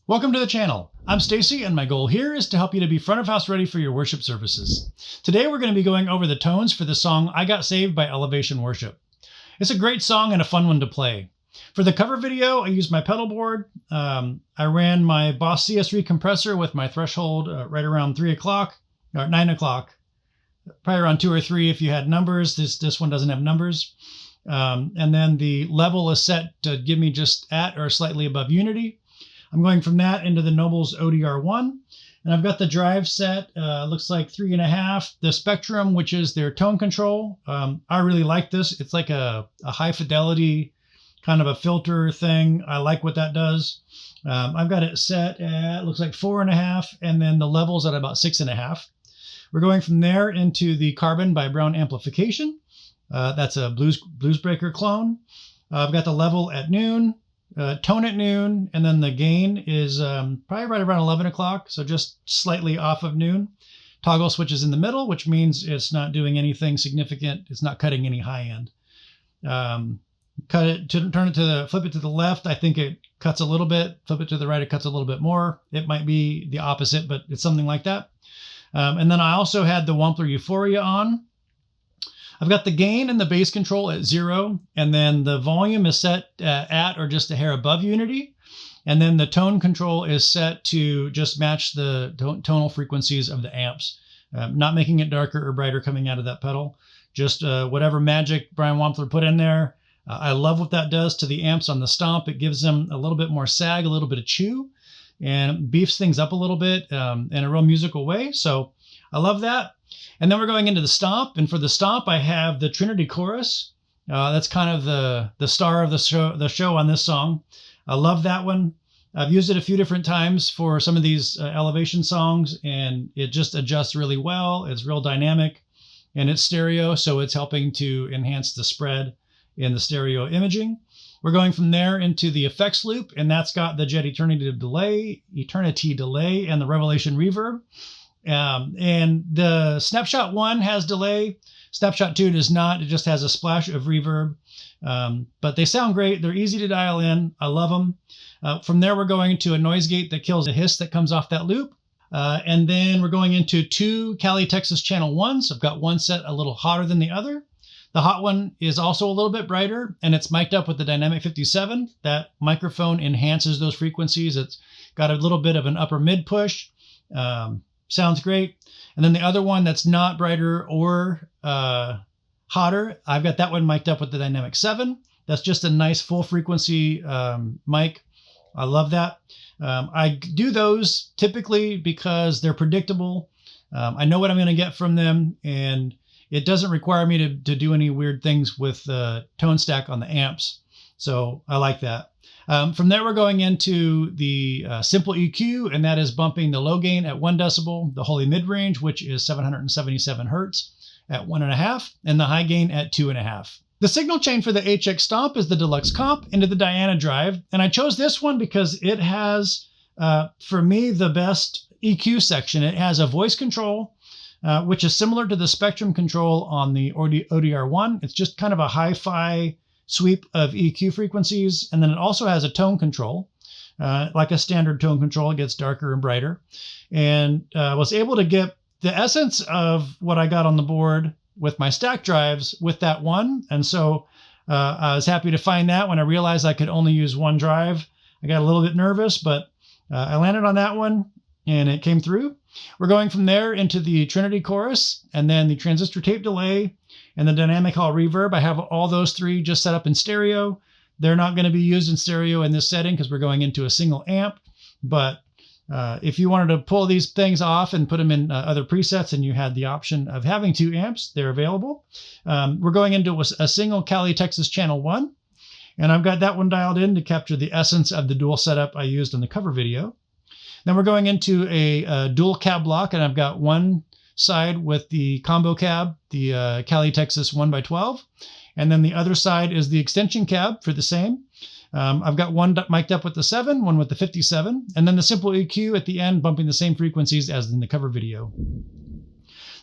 Welcome to the channel. I'm Stacy, and my goal here is to help you to be front of house ready for your worship services. Today we're going to be going over the tones for the song I Got Saved by Elevation Worship. It's a great song and a fun one to play. For the cover video, I used my pedal board. I ran my Boss CS3 compressor with my threshold right around 3 o'clock, or 9 o'clock, probably around 2 or 3 if you had numbers. This one doesn't have numbers. And then the level is set to give me just at or slightly above unity. I'm going from that into the Nobels ODR-1, and I've got the drive set, looks like 3.5. The Spectrum, which is their tone control. I really like this. It's like a high fidelity kind of a filter thing. I like what that does. I've got it set at, looks like 4.5, and then the level's at about 6.5. We're going from there into the Carbon by Browne Amplification. That's a Blues Breaker clone. I've got the level at noon. Tone at noon, and then the gain is probably right around 11 o'clock, so just slightly off of noon. Toggle switches in the middle, which means it's not doing anything significant. It's not cutting any high end. Flip it to the left. I think it cuts a little bit. Flip it to the right, it cuts a little bit more. It might be the opposite, but it's something like that. And then I also had the Wampler Euphoria on. I've got the gain and the bass control at 0, and then the volume is set at or just a hair above unity. And then the tone control is set to just match the tonal frequencies of the amps, not making it darker or brighter coming out of that pedal. Just whatever magic Brian Wampler put in there. I love what that does to the amps on the Stomp. It gives them a little bit more sag, a little bit of chew, and beefs things up a little bit in a real musical way. So I love that. And then we're going into the Stomp, and for the Stomp, I have the Trinity Chorus. That's kind of the star of the show on this song. I love that one. I've used it a few different times for some of these elevation songs, and it just adjusts really well. It's real dynamic, and it's stereo, so it's helping to enhance the spread in the stereo imaging. We're going from there into the effects loop, and that's got the Jet Eternity Delay, and the Revelation Reverb. And the Snapshot 1 has delay. Snapshot 2 does not. It just has a splash of reverb. But they sound great. They're easy to dial in. I love them. From there, we're going to a noise gate that kills the hiss that comes off that loop. And then we're going into 2 Cali, Texas channel 1s. I've got one set a little hotter than the other. The hot one is also a little bit brighter, and it's mic'd up with the Dynamic 57. That microphone enhances those frequencies. It's got a little bit of an upper mid push. Sounds great. And then the other one that's not brighter or hotter, I've got that one mic'd up with the Dynamic 7. That's just a nice full frequency mic. I love that. I do those typically because they're predictable. I know what I'm going to get from them, and it doesn't require me to do any weird things with the tone stack on the amps. So I like that. From there, we're going into the simple EQ, and that is bumping the low gain at 1 decibel, the holy mid-range, which is 777 hertz at 1.5, and the high gain at 2.5. The signal chain for the HX Stomp is the Deluxe Comp into the Diana drive, and I chose this one because it has, for me, the best EQ section. It has a voice control, which is similar to the Spectrum control on the ODR-1. It's just kind of a hi-fi sweep of EQ frequencies, and then it also has a tone control, like a standard tone control. It gets darker and brighter, and was able to get the essence of what I got on the board with my stack drives with that one. And so I was happy to find that. When I realized I could only use one drive, I got a little bit nervous, but I landed on that one, and it came through. We're going from there into the Trinity Chorus, and then the Transistor Tape Delay, and the Dynamic Hall Reverb. I have all those three just set up in stereo. They're not going to be used in stereo in this setting because we're going into a single amp. But if you wanted to pull these things off and put them in other presets, and you had the option of having 2 amps, they're available. We're going into a single Cali, Texas channel 1. And I've got that one dialed in to capture the essence of the dual setup I used in the cover video. Then we're going into a dual cab block, and I've got one side with the combo cab, the Cali, Texas 1x12, and then the other side is the extension cab for the same. I've got one mic'd up with the 7, one with the 57, and then the simple EQ at the end bumping the same frequencies as in the cover video.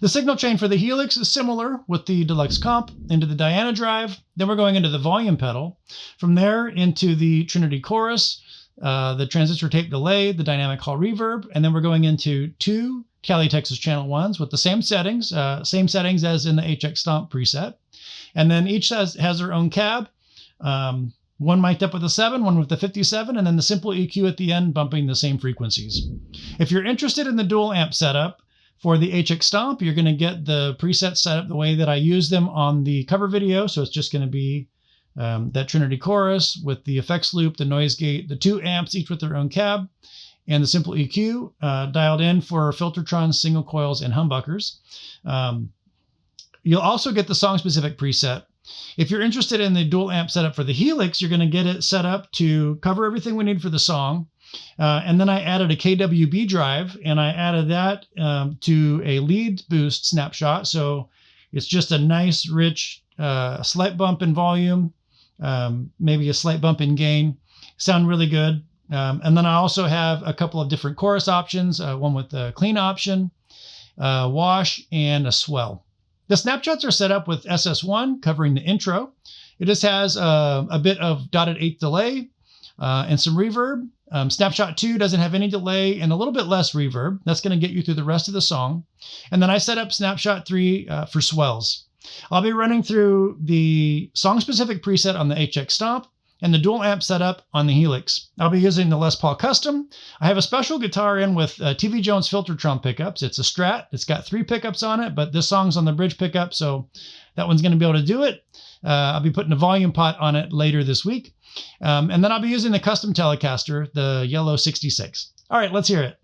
The signal chain for the Helix is similar with the Deluxe Comp into the Diana drive. Then we're going into the volume pedal. From there into the Trinity Chorus. the transistor tape delay, the dynamic hall reverb, and then we're going into 2 Cali, Texas channel 1s with the same settings as in the HX Stomp preset. And then each has their own cab. One mic'd up with a 7, one with the 57, and then the simple EQ at the end bumping the same frequencies. If you're interested in the dual amp setup for the HX Stomp, you're going to get the presets set up the way that I use them on the cover video. So it's just going to be that Trinity chorus with the effects loop, the noise gate, the 2 amps, each with their own cab, and the simple EQ dialed in for Filtertrons, single coils, and humbuckers. You'll also get the song-specific preset. If you're interested in the dual amp setup for the Helix, you're going to get it set up to cover everything we need for the song. And then I added a KWB drive, and I added that to a lead boost snapshot. So it's just a nice, rich, slight bump in volume, maybe a slight bump in gain. Sound really good. And then I also have a couple of different chorus options, one with a clean option, wash, and a swell. The snapshots are set up with SS1 covering the intro. It just has a bit of dotted 8th delay and some reverb. Snapshot 2 doesn't have any delay and a little bit less reverb. That's going to get you through the rest of the song. And then I set up snapshot 3 for swells. I'll be running through the song-specific preset on the HX Stomp and the dual amp setup on the Helix. I'll be using the Les Paul Custom. I have a special guitar in with TV Jones Filtertron pickups. It's a Strat. It's got 3 pickups on it, but this song's on the bridge pickup, so that one's going to be able to do it. I'll be putting a volume pot on it later this week. And then I'll be using the custom Telecaster, the Yellow 66. All right, let's hear it.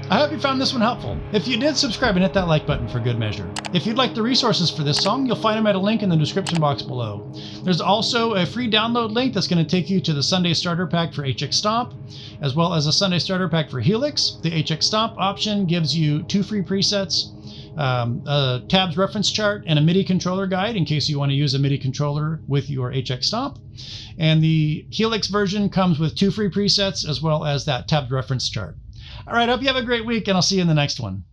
I hope you found this one helpful. If you did, subscribe and hit that like button for good measure. If you'd like the resources for this song, you'll find them at a link in the description box below. There's also a free download link that's going to take you to the Sunday Starter Pack for HX Stomp, as well as a Sunday Starter Pack for Helix. The HX Stomp option gives you 2 free presets, a tabs reference chart, and a MIDI controller guide in case you want to use a MIDI controller with your HX Stomp. And the Helix version comes with 2 free presets as well as that tabs reference chart. All right, hope you have a great week, and I'll see you in the next one.